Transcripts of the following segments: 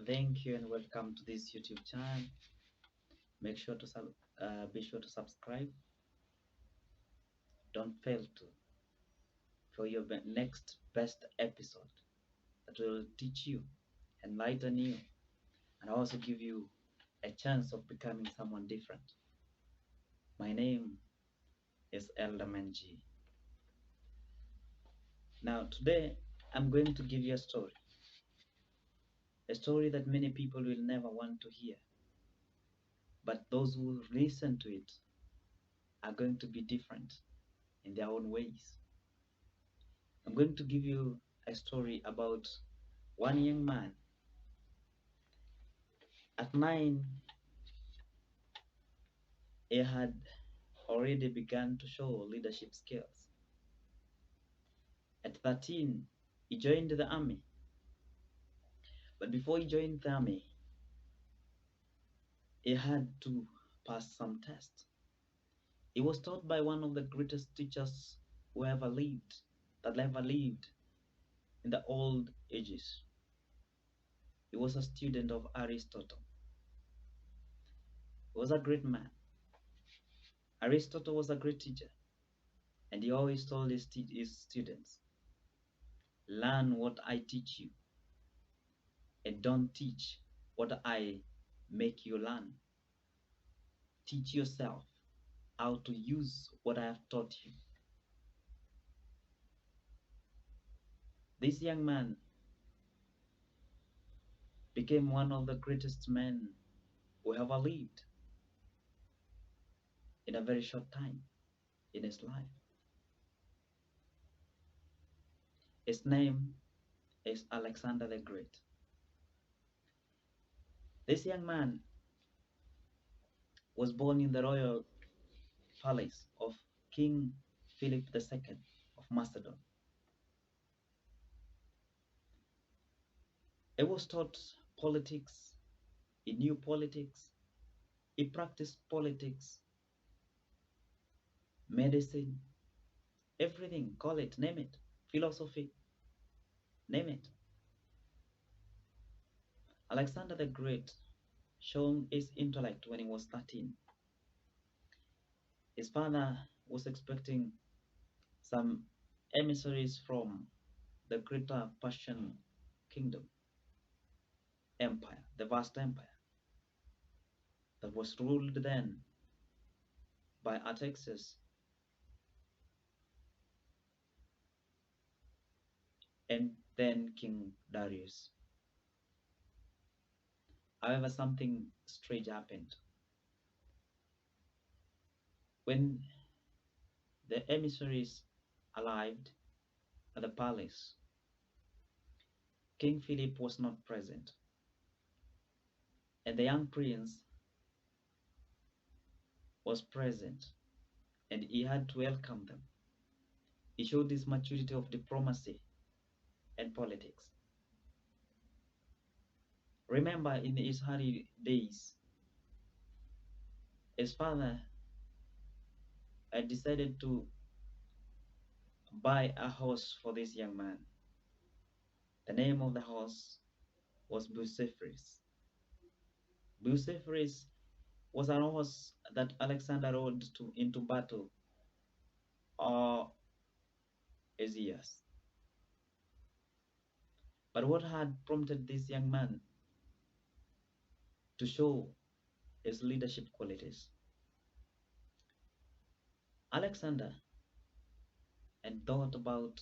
Thank you and welcome to this YouTube channel. Make sure to be sure to subscribe. Don't fail to for your next best episode that will teach you, enlighten you, and also give you a chance of becoming someone different. My name is Elderman G. Now today I'm going to give you a story that many people will never want to hear, but those who listen to it are going to be different in their own ways. I'm going to give you a story about one young man. At 9, he had already begun to show leadership skills. At 13, he joined the army. But before he joined the army, he had to pass some tests. He was taught by one of the greatest teachers that ever lived in the old ages. He was a student of Aristotle. He was a great man. Aristotle was a great teacher, and he always told his students, learn what I teach you, and don't teach what I make you learn. Teach yourself how to use what I have taught you. This young man became one of the greatest men who ever lived in a very short time in his life. His name is Alexander the Great. This young man was born in the royal palace of King Philip II of Macedon. He was taught politics, he knew politics, he practiced politics, medicine, everything, call it, name it, philosophy, name it. Alexander the Great showed his intellect when he was 13. His father was expecting some emissaries from the greater Persian kingdom, empire, the vast empire that was ruled then by Artaxerxes and then King Darius. However, something strange happened. When the emissaries arrived at the palace, King Philip was not present, and the young prince was present, and he had to welcome them. He showed this maturity of diplomacy and politics. Remember, in his early days, his father had decided to buy a horse for this young man. The name of the horse was Bucephalus. Bucephalus was a horse that Alexander rode into battle or Aeneas. But what had prompted this young man to show his leadership qualities? Alexander had thought about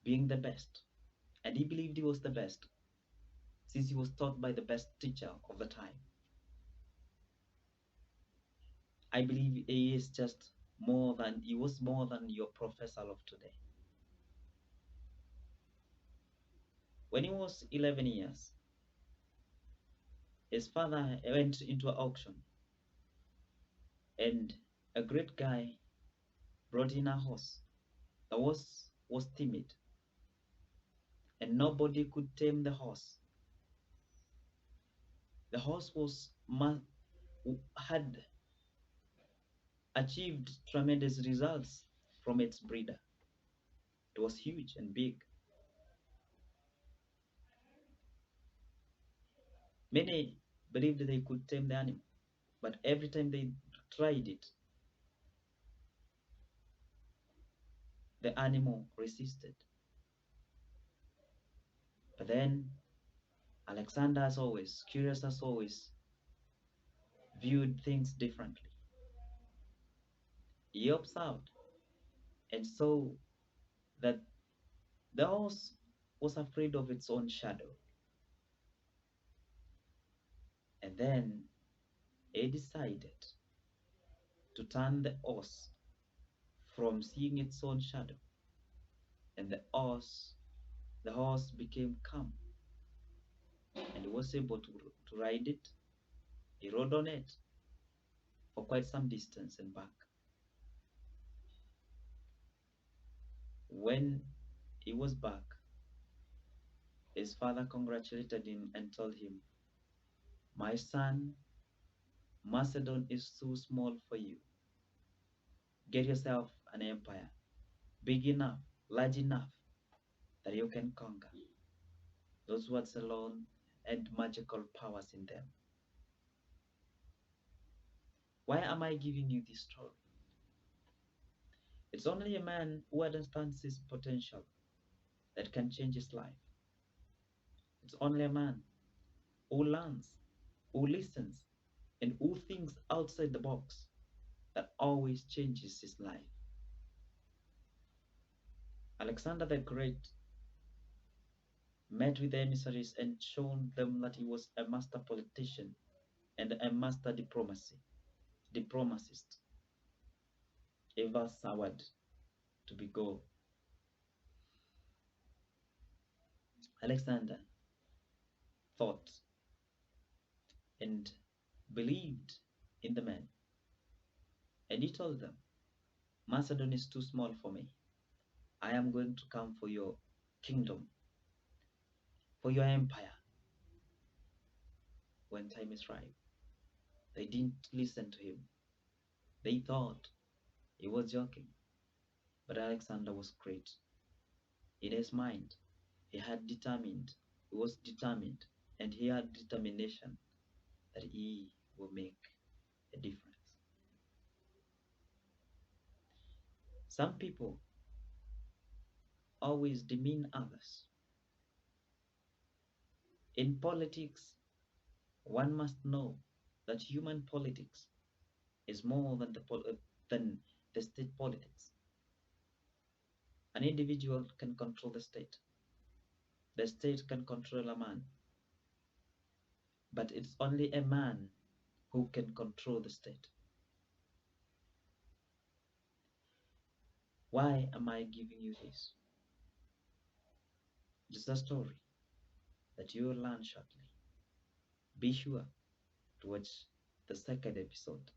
being the best, and he believed he was the best since he was taught by the best teacher of the time. I believe he was more than your professor of today. When he was 11 years, his father went into an auction, and a great guy brought in a horse. The horse was timid, and nobody could tame the horse. The horse had achieved tremendous results from its breeder. It was huge and big. Many believed they could tame the animal, but every time they tried it, the animal resisted. But then Alexander, as always, curious as always, viewed things differently. He observed and saw that the horse was afraid of its own shadow. And then he decided to turn the horse from seeing its own shadow, and the horse became calm, and he was able to ride it. He rode on it for quite some distance and back. When he was back, his father congratulated him and told him, "My son, Macedon is too small for you. Get yourself an empire, big enough, large enough, that you can conquer." Those words alone had magical powers in them. Why am I giving you this story? It's only a man who understands his potential that can change his life. It's only a man who learns, who listens, and who thinks outside the box that always changes his life. Alexander the Great met with the emissaries and shown them that he was a master politician and a master diplomatist, ever soured to be go. Alexander thought and believed in the men, and he told them, "Macedon is too small for me. I am going to come for your kingdom, for your empire, when time is right." They didn't listen to him. They thought he was joking. But Alexander was great. In his mind, he was determined, and he had determination that he will make a difference. Some people always demean others. In politics, one must know that human politics is more than the state politics. An individual can control the state. The state can control a man. But it's only a man who can control the state. Why am I giving you this? It's a story that you will learn shortly. Be sure to watch the second episode.